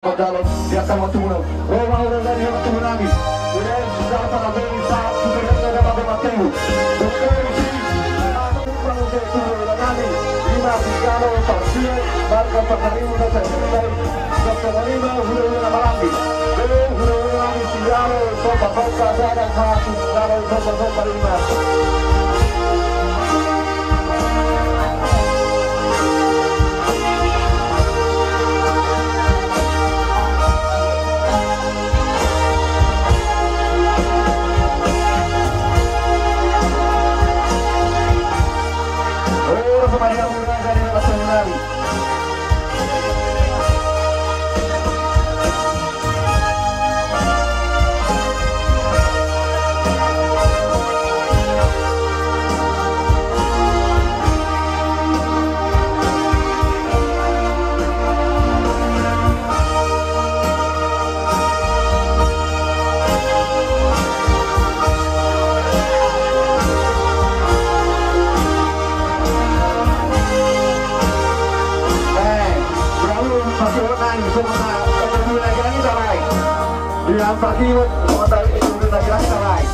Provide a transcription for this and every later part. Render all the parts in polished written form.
Dalam dia akan menang. Roma orang dari yang menangi. Kemudian sudah pada beri saat sudah ada pada Mateu. Berkoalisi atau untuk turun menangi. Lima Vigano Parsia marca penerima dan selesai. Penerima hulu Malangi. Hulu Malangi Sigaro sopa sopa dan satu Sigaro sopa sopa lima. Maria Murah dari Nasional. Partido contra el de la Gran Caray.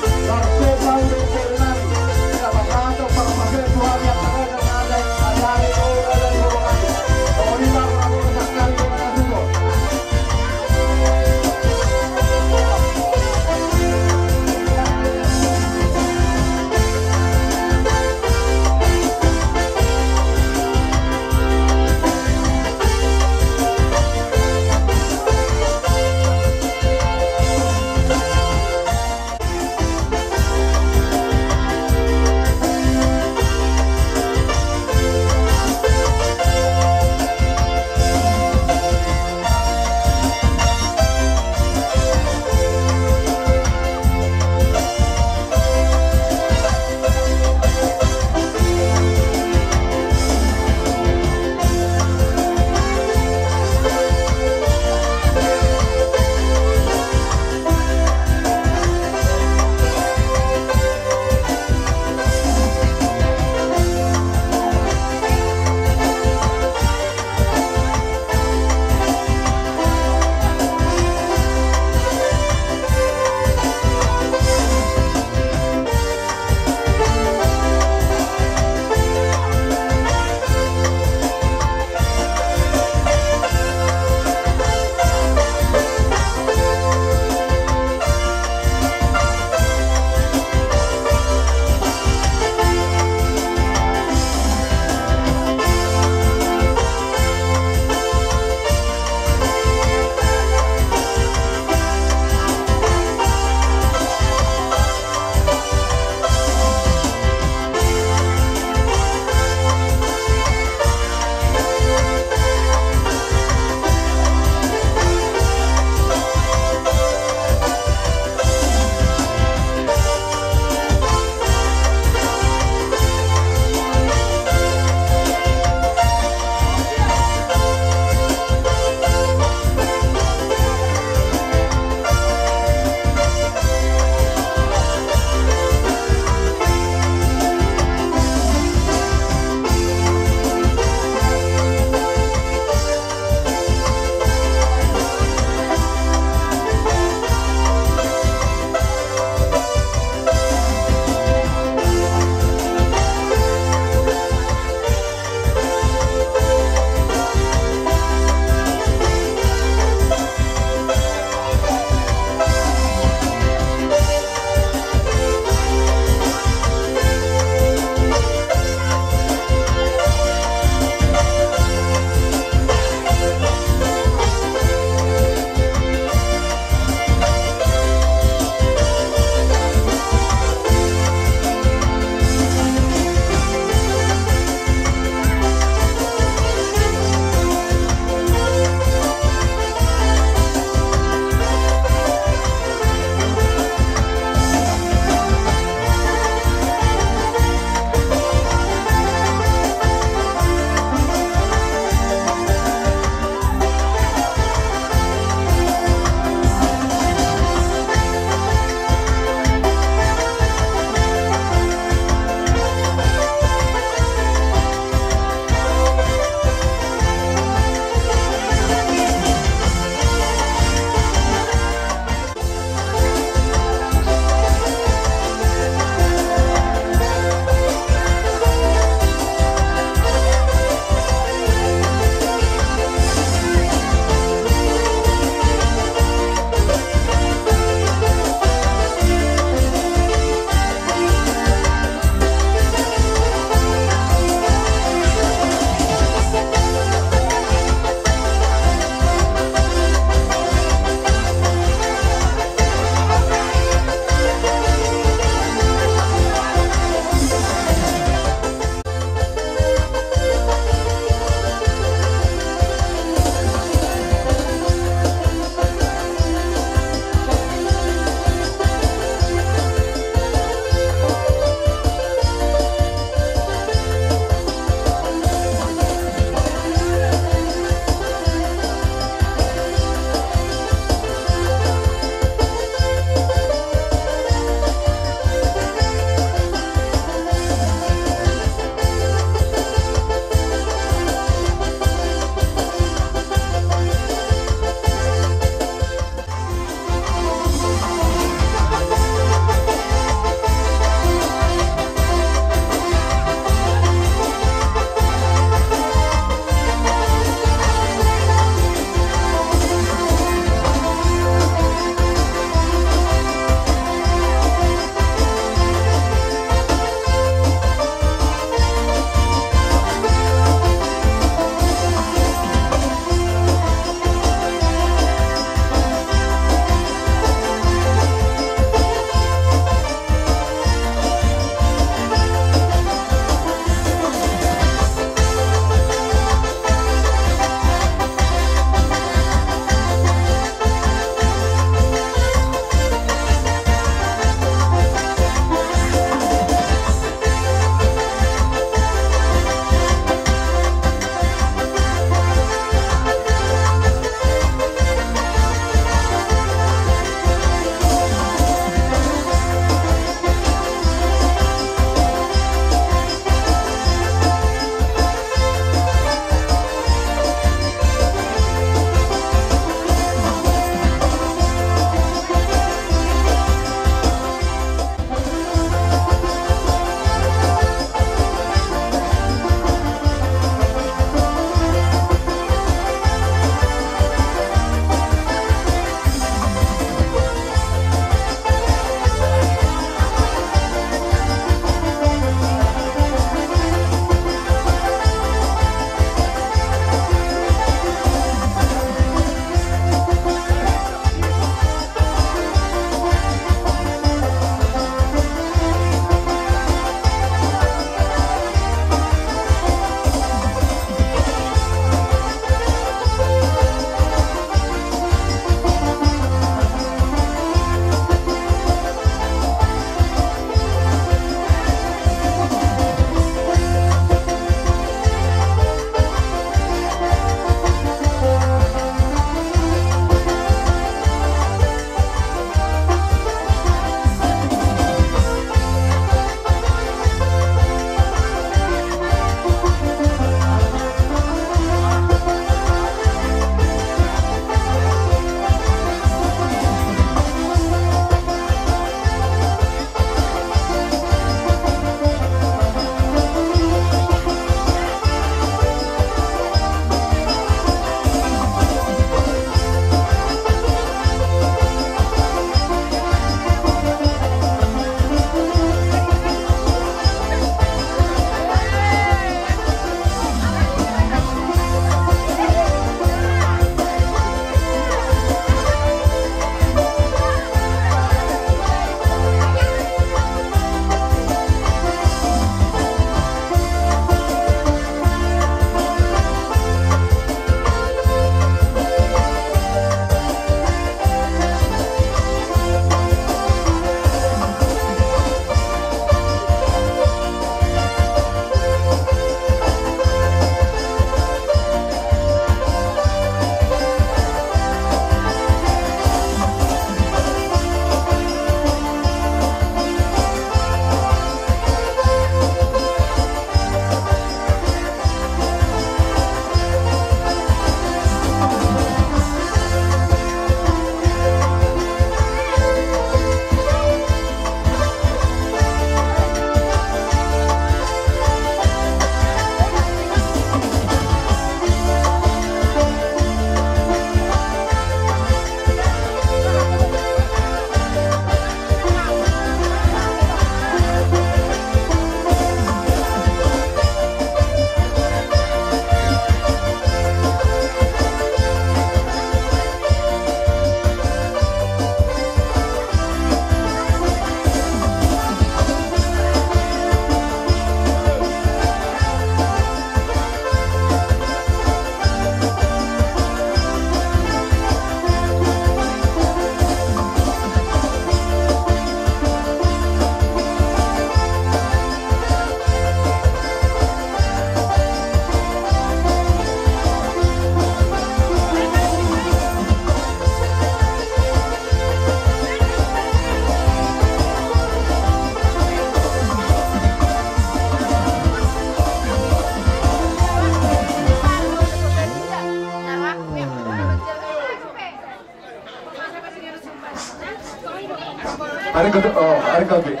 Hari kedua, oh hari kedua.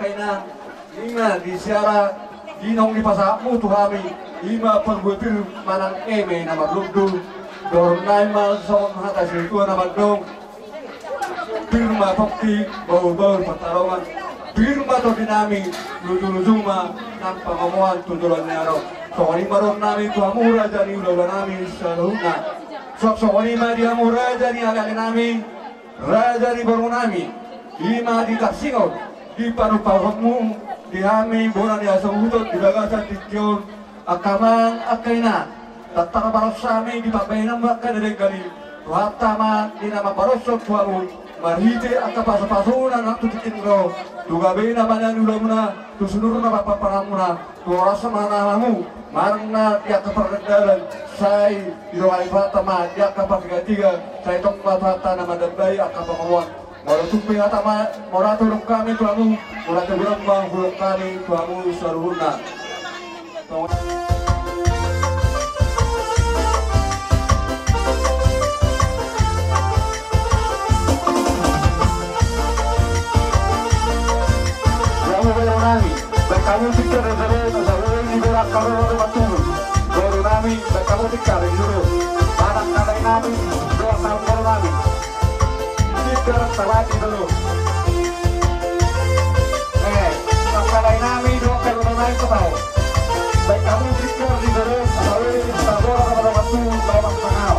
Kainan lima di siara ginong di pasar mutu kami lima perbutir manang eme nama ludu dornai mal son hata situ nama dong firma pokti bau pertarungan firma to dinami ludu ma nampa ngomongan tundulan nyaro soni maron nami tu amura jani ulah nami saluna soni ma dia amura jani agak nami raja di baru nami lima di kasingot di paru-parumu di hami bona di asam hutut di bagasan di kion akamang akaina tatang barosami di pabaina maka dari kali tuhatama di nama barosok tuamu marhite akapasa-pasuna nak tutikin ro tuga bena banan ulamuna tu sunurna bapak paramuna tu rasa manalamu marna dia keperdalan sai di rawai fatama dia kapatiga sai tok fatata nama dabai akapamuan Mora tumpi atama, mora tulung kami tuamu, mora tebulang bang hulung kami tuamu saruhuna. Kamu berani, kamu tikar dari saya ini berak kamu ada batu. Berani, kamu tikar dulu. Anak anak kami, dua tahun berani. Tikar terlaki dulu. Sampai nami dua kali naik ke bawah. Baik kamu tikar di dulu, saya ini tabur ada batu bawah tengah.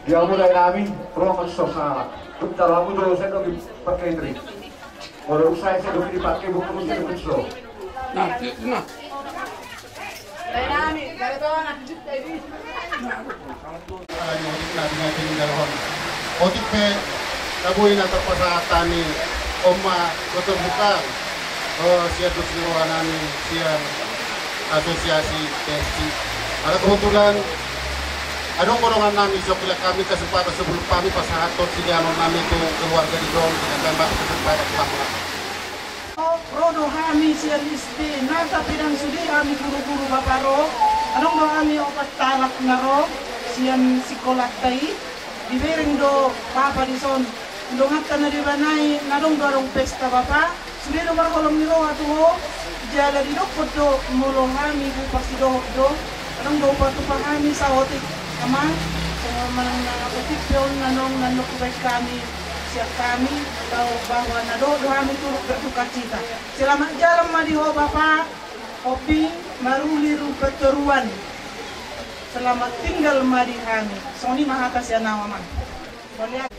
Dia mulai namin, Roman Sosala. Bentar kamu dulu saya lagi pakai ini. Kalau usai saya lagi dipakai bukan mesti begitu. Nah. Otik pe nabuhin na tapasahatan ni Oma Dr. Bukang siya tusinuan namin siya asosiasi TSC. Ada kebetulan anong korongan namin so kila kami kesempatan sebelum kami pasahatot sinyanon namin itu keluarga di dong dengan tembak kesempatan pahla. Rodo kami siya liste nata pidang sudi kami guru-guru baparo anong do kami opat talak ngaro siyan sikolat tay dibering do papa di son dongat na di banay nadong darong pesta bapa sudi do markolong niro atuho jala di do podo mulo kami bu pasti do anong do patu kami sa hotik ama manang otik pion nanong nanok baik kami siap kami tahu bahwa nado kami turut berduka cita. Selamat jalan madiho Bapak, Opi maruli rupeteruan. Selamat tinggal madi kami. Soni mahakasya nama man. Boleh.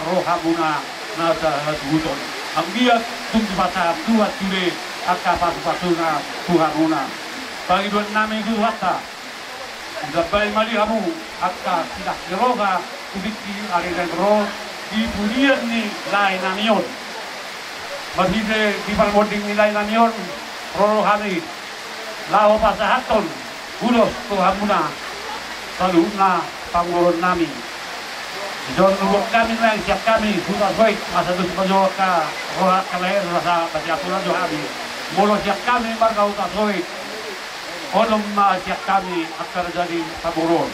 Rohamuna nasa hatuton. Ang dia tunggu masa tua ture akka pasuna Tuhanuna. Bagi dua namin guwata. Dabay mali kamu akka tidak geroga kubiki ariran ro di burian ni lain namion. Masih di palmoding ni lain namion rohani. Lao pasahaton ulos Tuhanuna. Saluna pangoron nami. John lubuk kami lang siap kami sudah baik masa itu sepanjang ka roha kalahir rasa baca kami mulu siap kami marga utak baik kolom siap kami akan jadi taburon.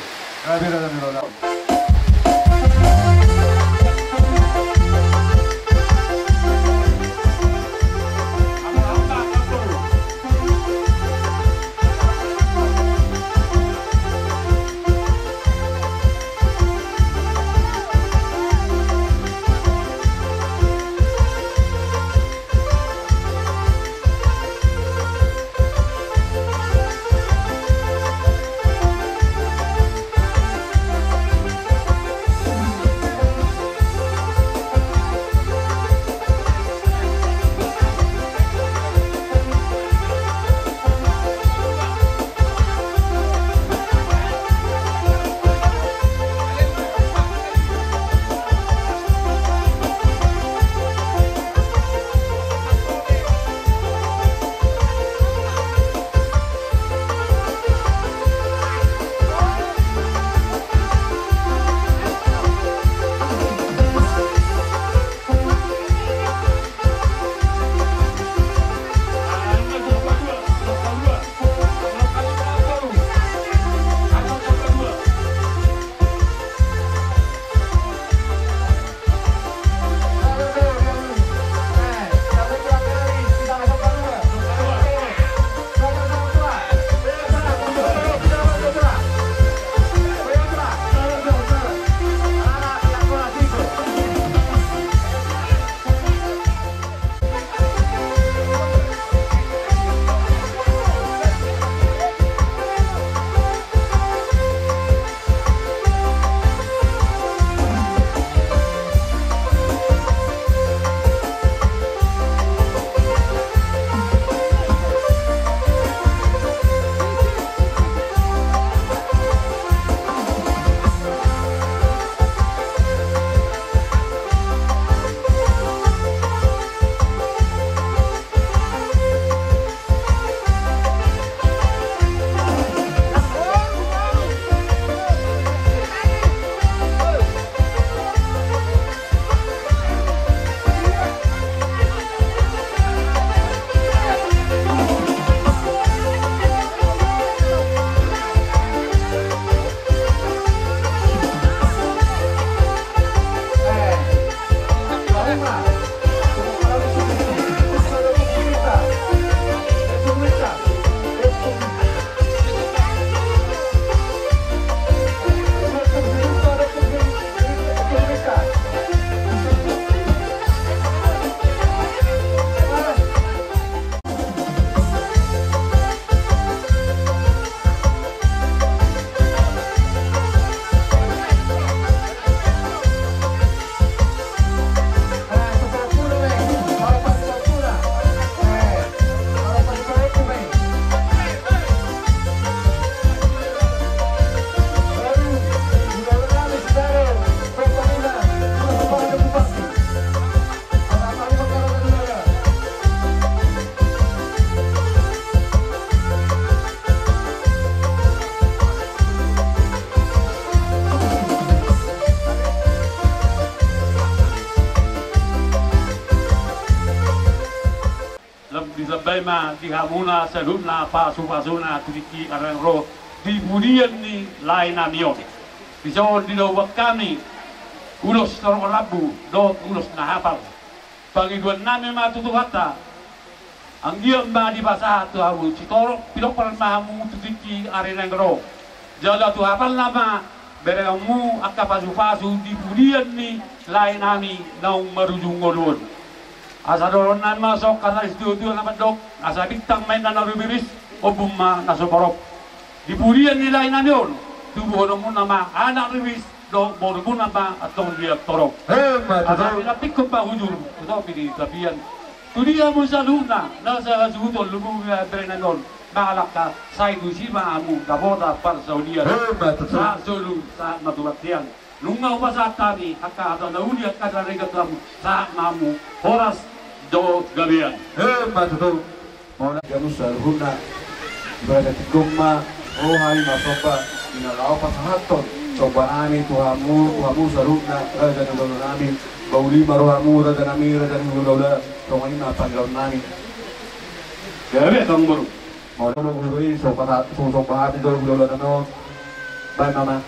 disabay ma dihamuna saluna pasupasuna tudiki arang di budian ni lain namion bisa dinawak kami ulos terolabu do ulos nahapal bagi dua nami matutuhata ang dia ma di basa tu haru citorok pilok paran mahamu tudiki arang jala tu hafal nama beremu akapasu di budian ni lain nami naung marujung ngolon asa doron na masok kasa studio na dok asa bintang main na narubiris o bumma na soborok di budian nila inanon tubuh mo na ma anak ribis do borbun na ma atong dia torok asa pinapik ko pa hujur ito pili tabian tudia mo sa luna nasa sudol lubu berenanon makalaka sa idusima amu kaboda par saudia sa solu sa matubatian nungaw pa sa tani haka na uli at kadarigatam sa mamu horas do gabian matutu mona ganus alhuna ibadah tigumma oh hari masopa inalao pasahaton sobaani tuhamu saruna raja nulul nami bauli maruhamu raja nulul tongani napanggaw nami gabi kang baru mau nulul sopahat nulul nano bye mama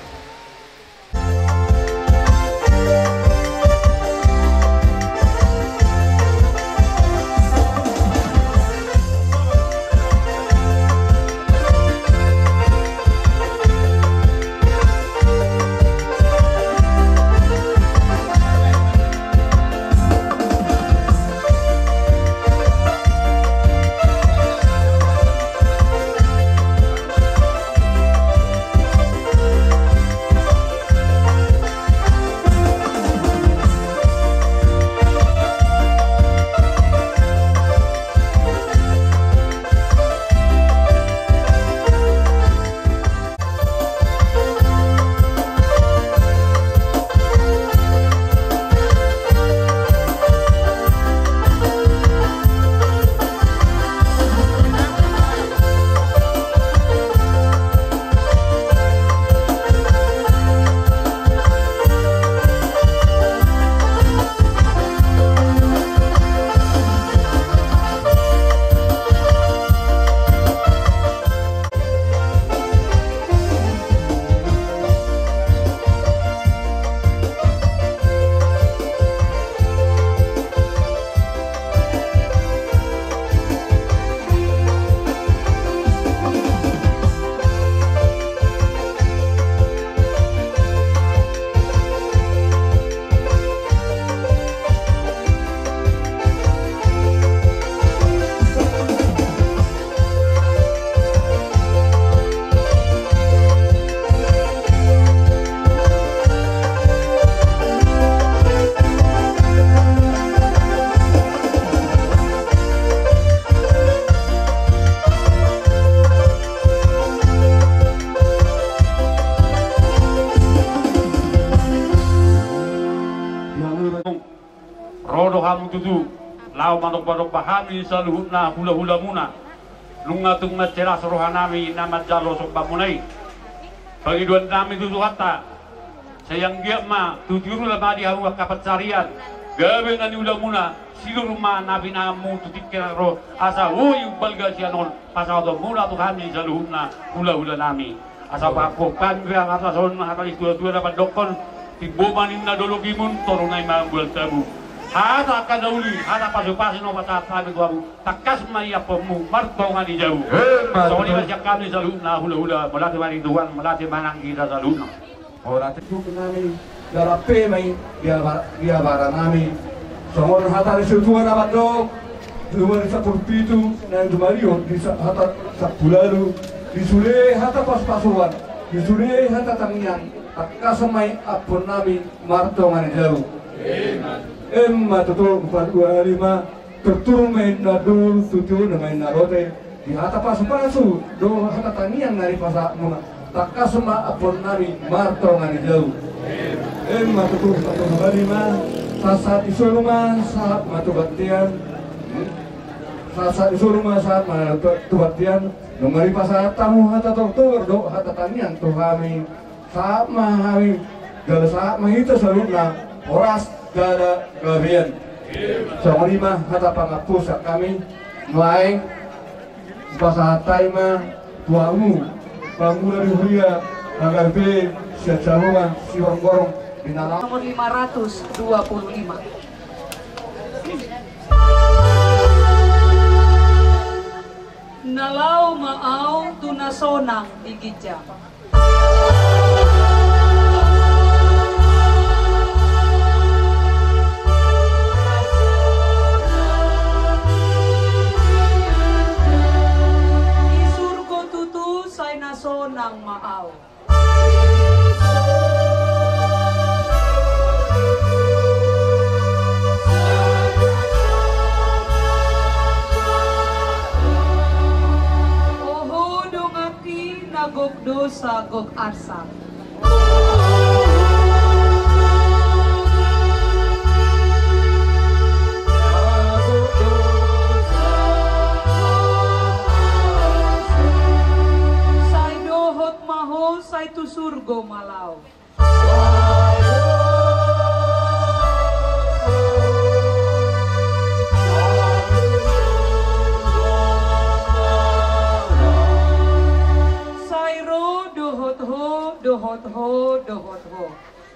rodo hamu tutu lau manok bahami saluhutna hula muna lunga tung ceras rohanami nama jalo sok bamunai bagi dua nami tutu hatta sayang dia ma tujuh lama di hamu kapat carian gawe nani hula muna silu rumah nabi namu tutikira roh asa woyu balga sianon pasal do mula tu kami saluhutna hula nami asa bako kan biang atas on hatali dua dapat dokon tibomanin na dologimun torunay mambul tabu hata kadauli hata pasu-pasu no patat sabi tuabu takas maya pemu martongan di jauh soalnya masih kami saluna hula melatih mari duan melatih manang kita saluna orang itu nami darape mai dia barang nami somor hata disutuan apa dok dua satu pitu dan dumarion di hata sabularu disule hata pas-pasuan disule hata tangian takas mai apun nami martongan jauh Emma tutu 425 terturun main nadul tutu main narote di hata pasu do hata tanian nari pasa muna takasma apon nari marto ngani jauh Emma tutu 425 sasat isuruma saat matu batian sasat isuruma saat matu batian numari pasa tamu hata doktor do hata tanian tu kami saat mahami gala saat mahita saluna oras gada gabian. So lima hata pangapusa kami Lain bahasa Taima tuamu bangunan Huria agar be siacaluan siwang-gorong binalang nomor 525. Nalau maau tunasonang digija. Isurgo tutu say nasonang maau. Gog dosa gog asam. Say dohot maho say tu surgo malau. Dohot ho.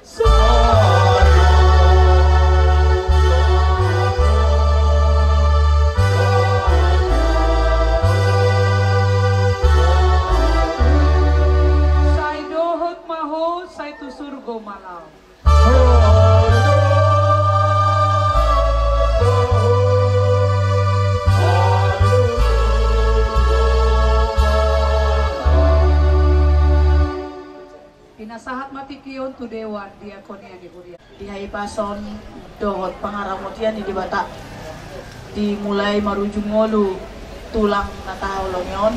Say dohot maho, say tu surgo malau. Pinasahat mati kiyon tu dewan diakonia di Huria. Di Haipason dohot pangaramutian di Bata. Dimulai marujung ngolu tulang natahulonyon.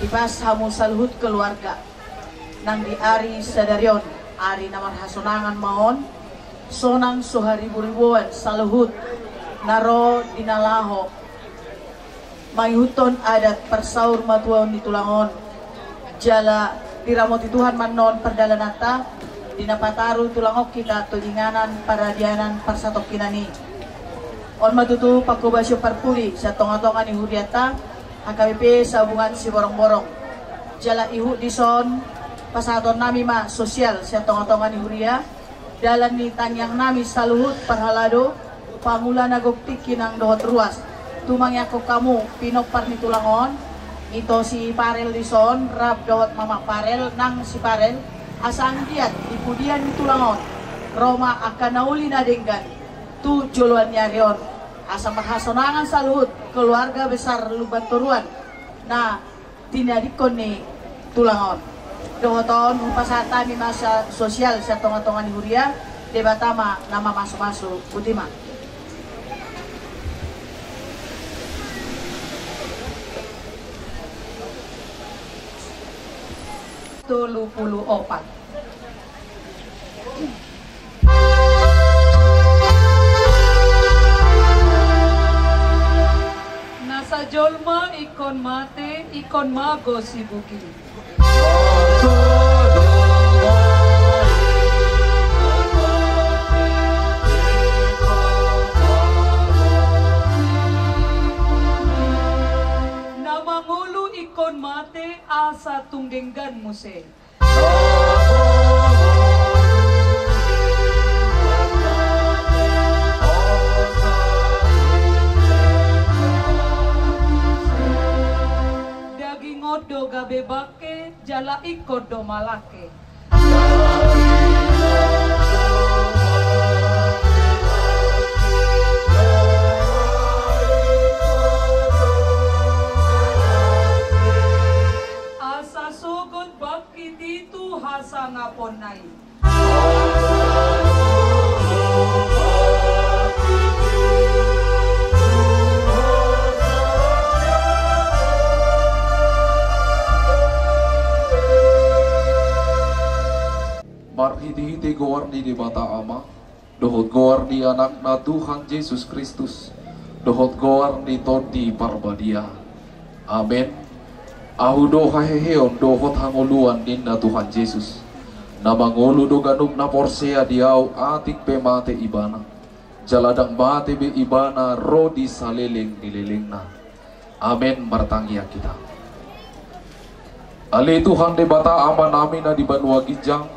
Ipas hamu salhut keluarga. Nang di ari sadarion ari namar hasonangan maon. Sonang soharibu-ribuan salhut naro dinalaho. Mayhuton adat persaur matuan di tulangon. Jala diramoti Tuhan manon perdalanata dinapataru tulangok kita tulinganan paradianan parsatok kinani on matutu pakubasyo parpuli sa tonga-tonga ni Huriata HKBP sa hubungan si borong-borong jala ihu dison pasaton nami ma sosial sa tonga-tonga ni Huria dalan ni tangyang nami saluhut parhalado pamula nagoktik kinang dohot ruas tumangyako kamu pinopar ni tulangon ito si Parel dison rab dohot mama Parel nang si Parel asang diat ipudian tulangon Roma akan nauli na denggan tu juluan nyarion asa mahasonangan saluhut keluarga besar Luban Turuan na tinadikon ni tulangon dohoton upasata ni masa sosial sa tonga-tonga ni Huria debatama nama masuk-masuk Butima 24. Nasa jolma ikon mate, ikon mago si buki. Namangulu ikon mate asa tunggenggan muse. Daging odo gabe bake, jala ikod do malake. Asa sugod baki dito hasa ngapon nai. Marhiti-hiti gowarni di mata ama, dohot gowarni anak na Tuhan Yesus Kristus, dohot gowarni tonti parbadia. Amen. Ahu do haheheon dohot hanguluan din na Tuhan Yesus, na mangulu do ganub na porsea diaw atik pe mate ibana, jaladang mate be ibana rodi saliling nililing na. Amin martangia kita. Ali Tuhan de bata aman amin na di banua ginjang.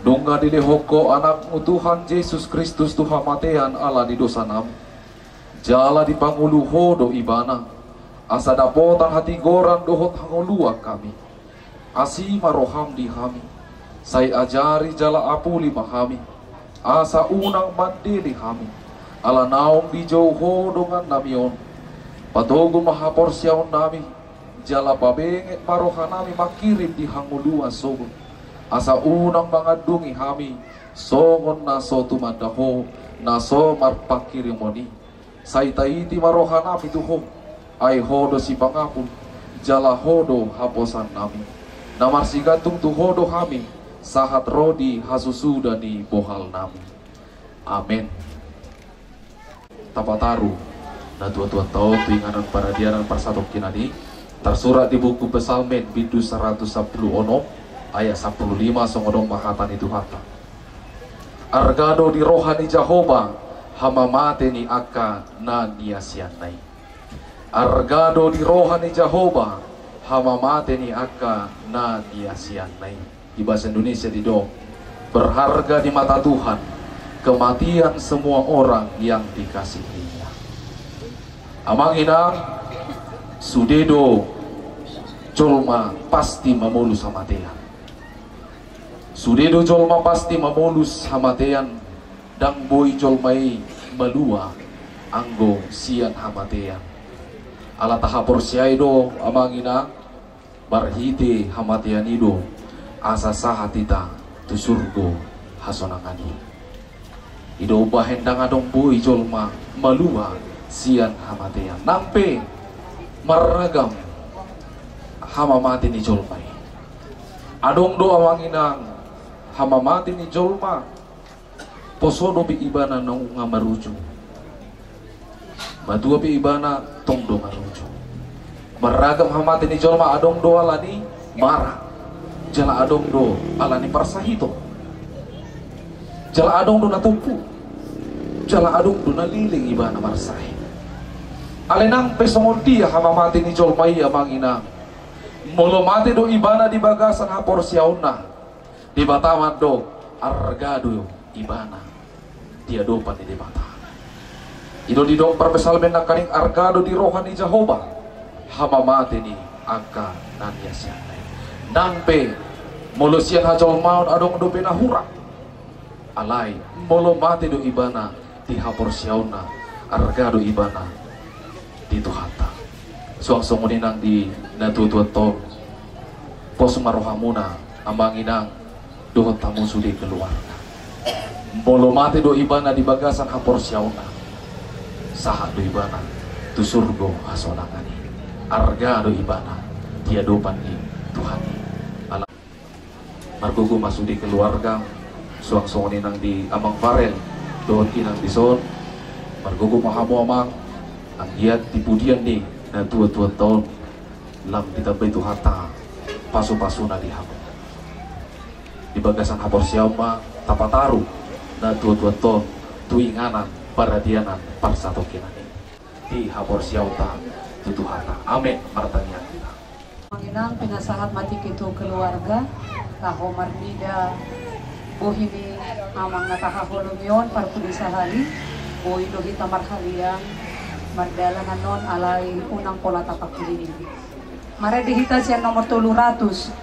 Dunga di lehoko anak Tuhan Yesus Kristus Tuhan matean ala di dosa nam. Jala di panguluho do ibana. Asa dapotan hati goran dohot hangulua kami. Asi maroham di hami. Saya ajari jala apuli mahami. Asa unang mandili hami. Ala naong di jauho dongan namion. Patogo mahaporsyaon nami. Jala babenge maroha nami makirim di hangulua sogon. Asa unang mangadungi hami. Songon naso tumadaho. Naso marpakirimoni. Saitaiti maroha nami tuho. Ay hodo si pangapun. Jala hodo haposan nami. Namar sigantung tu hodo hami. Sahat rodi hasusuda ni bohal nami. Amin. Tapataru na tua-tua tau tuinganan para diaran parsatok kinadi tersurat di buku Psalmen bidu 110 ono ayat 15 songodong mahatan itu hata. Argado di rohani Jehovah hama mate ni aka na niasianai. Argado di rohani Jehovah hama mate ni aka na niasianai. Di bahasa Indonesia di dong berharga di mata Tuhan kematian semua orang yang dikasihinya. Amang inang sudedo jolma pasti mamulus hamatean. Sudedo jolma pasti mamulus hamatean. Dang boy jolmai malua anggo sian hamatean. Ala tahapor siaido amang inang barhite hamatean ido asa sahatita tu surgo hasonangani. Ido bahendang adong boy jolma malua sian hamatean. Nampe maragam hamamati ni jolmai. Adong do amang inang hamamati ni jolma posodo bi ibana nang unga maruju. Badua bi ibana tong do maruju. Maragam hamati ni jolma adong do alani marah. Jala adong do alani parsahito. Jala adong do natumpu. Jala adong do naliling ibana marsahi. Alenang pesongon dia hamamati ni jolmai amang inang. Molo mati do ibana di bagasan hapor siauna. Di bataman do argado ibana. Dia dopan di bata. Ido di do perpesalmen na kaning argado di rohani Jehovah. Hamamati ni angka nanya sianai. Nampe molo sian hajol maun adong do penahura. Alai molo mati do ibana di hapor siauna argado ibana di Tuhanta. Suang-suang ninang di natutuan to pos marohamuna amang inang dohon tamu sudi keluarga. Molo mati do ibana di bagasan hapor siauna saha do ibana tu surgo hasonangani argado ibana dia dopan ni Tuhan. Margogo masuk di keluarga suang-suang ninang di amang farel doon inang dison margogo mahamo amang ang giat di pudian di na tua-tua tahun lam ditabay tu hata paso-paso na di hamo di bagasan hapor siyauma tapataru na tua-tua tahun tuinganan paradianan parsatokinani di hapor siyauta tutu hata. Amin martanya kita. Manginang pinasahat mati kito keluarga taho marnida buhini amang natahahulumion parpudi sahari buhi dohita marhaliang mardalangan non alai unang pola tapak ini mare dihita siya nomor 335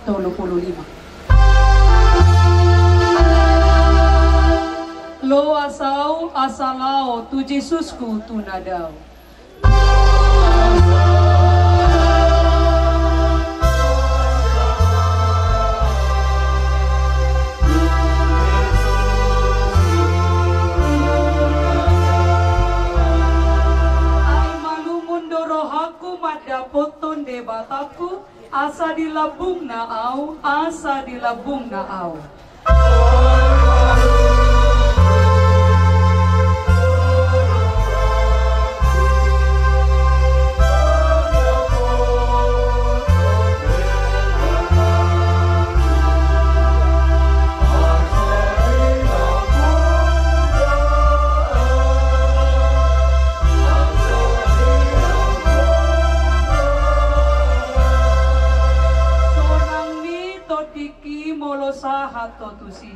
lo asau asalao tu Jesusku tu nadau. Potton de bataku asa dilabung naau asa dilabung naau. totusi.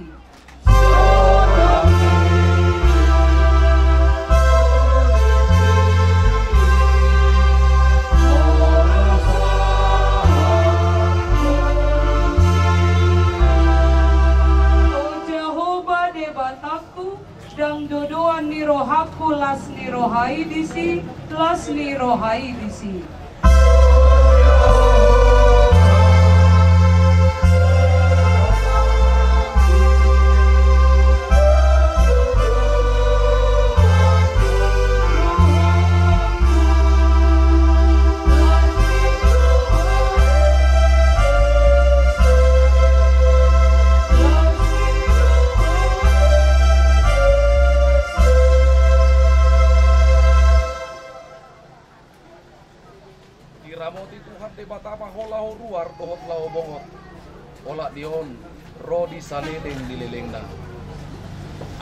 Dang dodoan ni rohaku las ni rohai disi, las ni rohai disi. Ramoti Tuhan te batama hola ruar dohot lao bongot ola dion rodi saleleng dilelengna.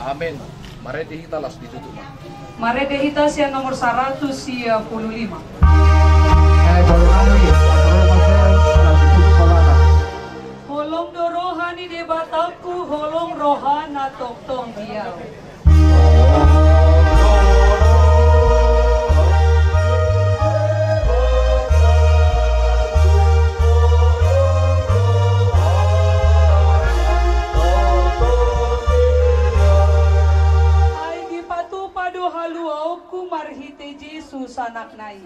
Amin. Mare dehita las ditutup. Mare dehita sia nomor 155. Holong do rohani de bataku, holong rohana toktong dia. Haluauku marhite Yesus anak nai.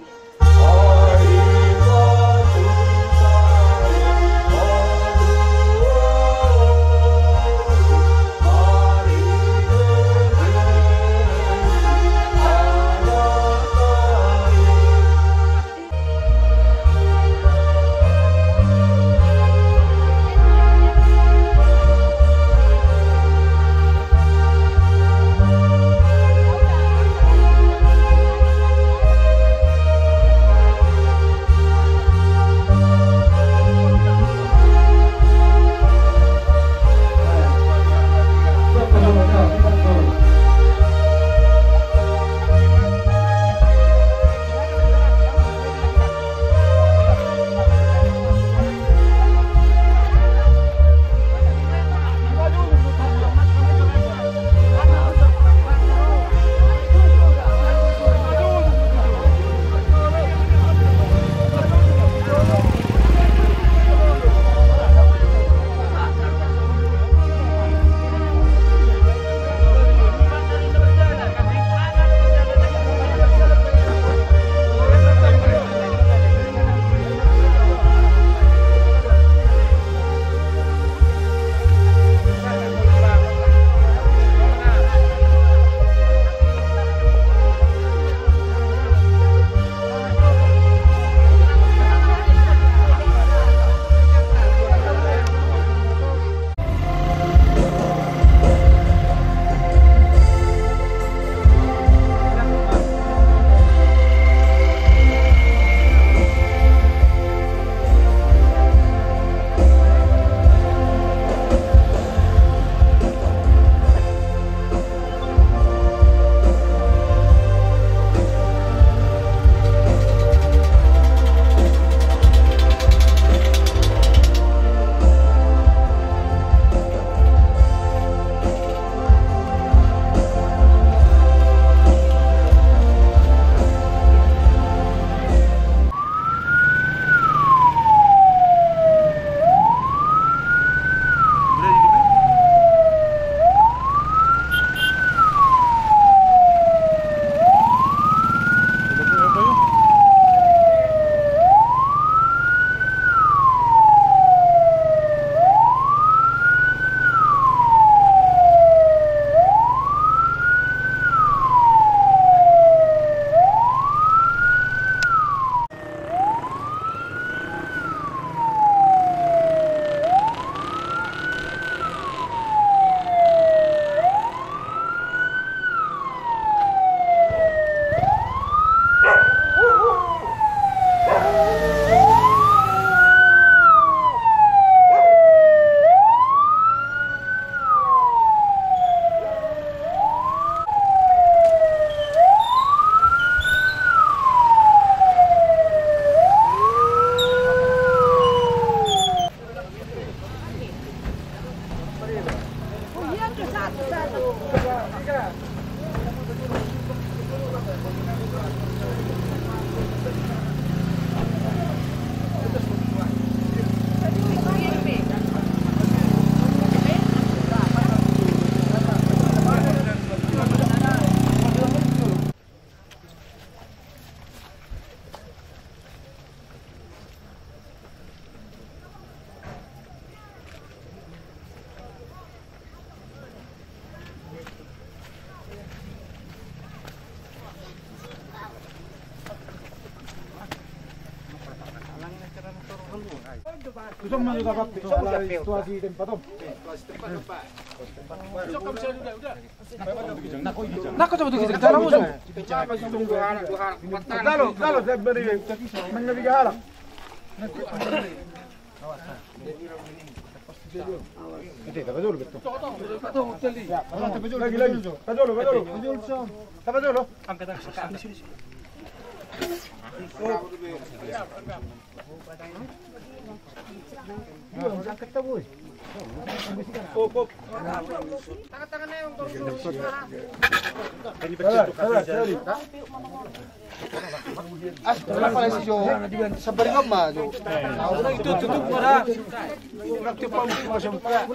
Tusok mo juga Pak. Situasi tempat tuh. Nako coba tuh kita cara musuh. Kalau saya beri menjadi halak. Tapi dulu betul. Lagi. Tapi dulu. Angkat. Angkat tahu. Tangan-tangannya yang turun. Sabar ngomong. Itu tutup pada.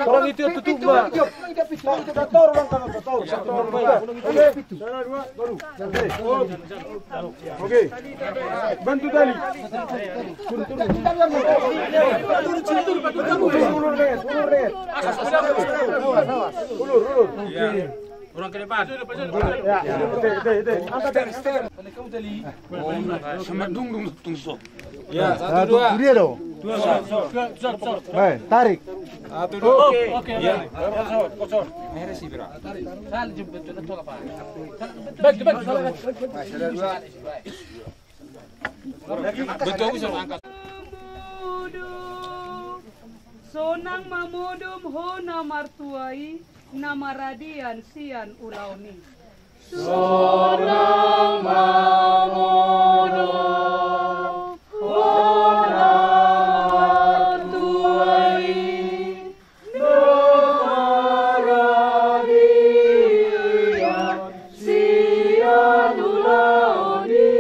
Orang itu tutup bah. Oke. Bantu tali. Orang ke depan. Ya, angkat kamu tali. Sama dung so. Ya, 1 2. Dia dong. 2. Baik, tarik. 1 2. Oke. Ya. Kosor. Akhirnya sih bira. Tarik. Sal jemput itu apa? Baik. Betul bisa angkat. Sonang mamodom hona martuai nama radian sian ulauni. Sonang mamodom hona martuai nama radian sian ulauni.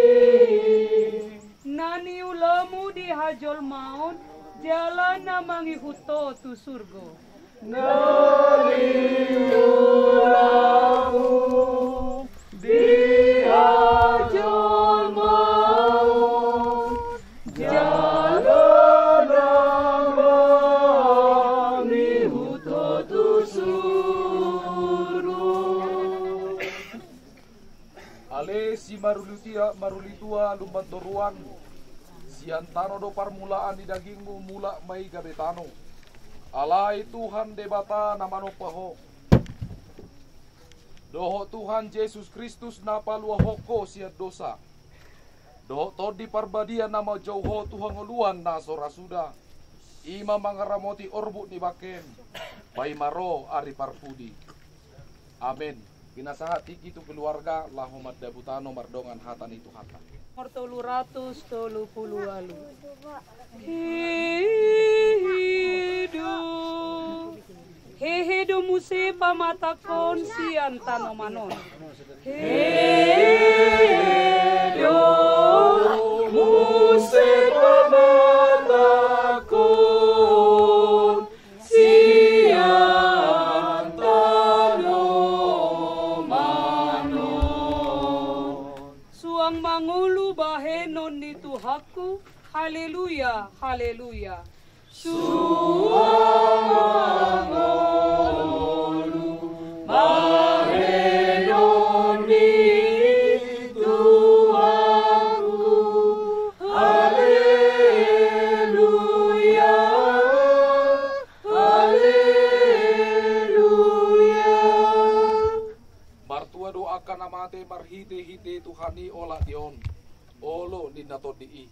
Nani ulamu di hajol maut jalan namangi huto tu surgo. Nani ulamu diajol maut jalan namangi huto tu surgo. Ale si marulitua lumban doruan. Siantano do parmulaan di dagingmu mula mai gabetano. Alai Tuhan debata namano paho. Doho Tuhan Yesus Kristus napalua hoko siat dosa. Doho todi parbadia nama jauho Tuhan ngoluan na sorasuda. Ima mangaramoti orbu ni baken. Bai maro ari parpudi. Amin. Kinasahat itu keluarga lahomat dabutano mardongan hatan itu hatan. 330 Hehedo muse pamatakon sian tanomanon. Hehedo muse pamatakon sian tanomanon. Suang mangulu bahenon ni Tuhaku. Haleluya, haleluya. Suang mangulu bahenon ni Tuhaku. Haleluya, haleluya. Martua doakan amate marhite-hite Tuhani olah dion. Olo ni natodi.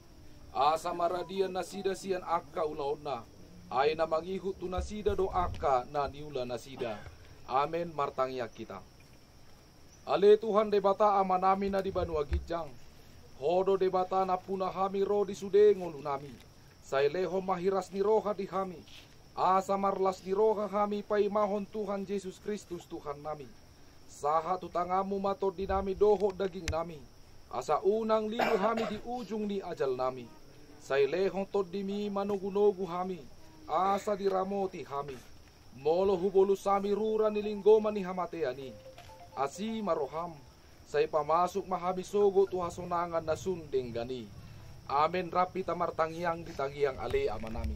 Asa maradian nasida sian akka ulaona. Ay na mangihut tu nasida do akka na niula nasida. Amen martangya kita. Ale Tuhan debata amanami na di Banua Gijang. Hodo debata na puna hami ro di sude ngolu nami. Saileho mahiras ni roha di hami. Asa marlas ni roha hami pai mahon Tuhan Yesus Kristus Tuhan nami. Saha tu tangamu mato di nami doho daging nami. Asa unang lilu hami di ujung ni ajal nami. Sailehong tod dimi manugu-nugu hami. Asa diramoti hami. Molo hubolu sami rura nilinggoman ni hamateani. Asi maroham. Say pamasok mahami sogo tu hasonangan na sundeng gani. Amen rapi tamartangyang ditangyang ale amanami.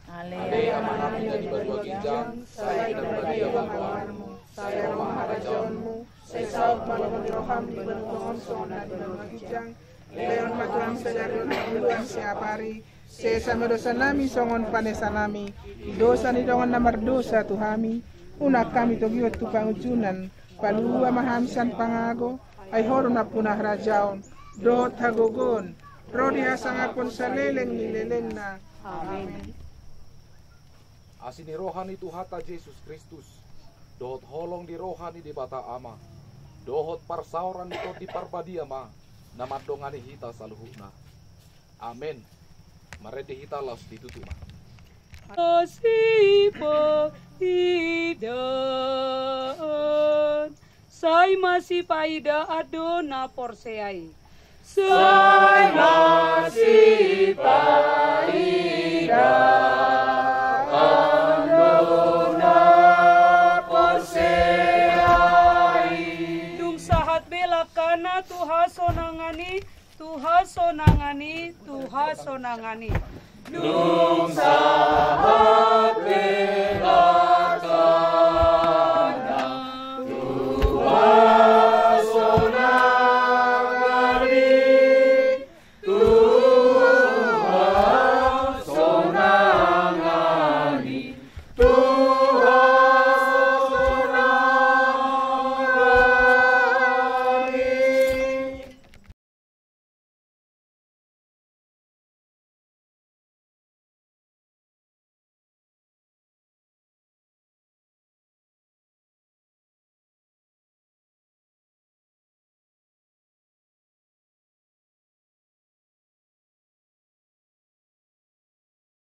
Ale amanami dari Banua Gijang. Saya dan badia bangkuanmu. Saya maharajonmu. Saya saud malam roham di Banua Sona di Banua Gijang. Leon matuang sedarion duluan siapari. sesama dosa nami songon panesa nami, dosa ni dongan namar dosa Tuhami, una kami togiwat tu pangujunan, palua mahamsan pangago, ay horo na punah rajaon, do tagogon, rodi hasangapon sa leleng ni leleng na. Amen. Asini rohani Tuhata Yesus Kristus, dohot holong di rohani di bata ama, dohot parsauran di tot di parbadia ma, namadongani hita saluhuna. Amen. Marede hita laus ditutuma. Sipo idon, say masih paida adona porseai. Say masih paida adona porseai. Dung sahat bela kana Tuha sonangani, Tuha sonangani, Tuha sonangani. Dung sahat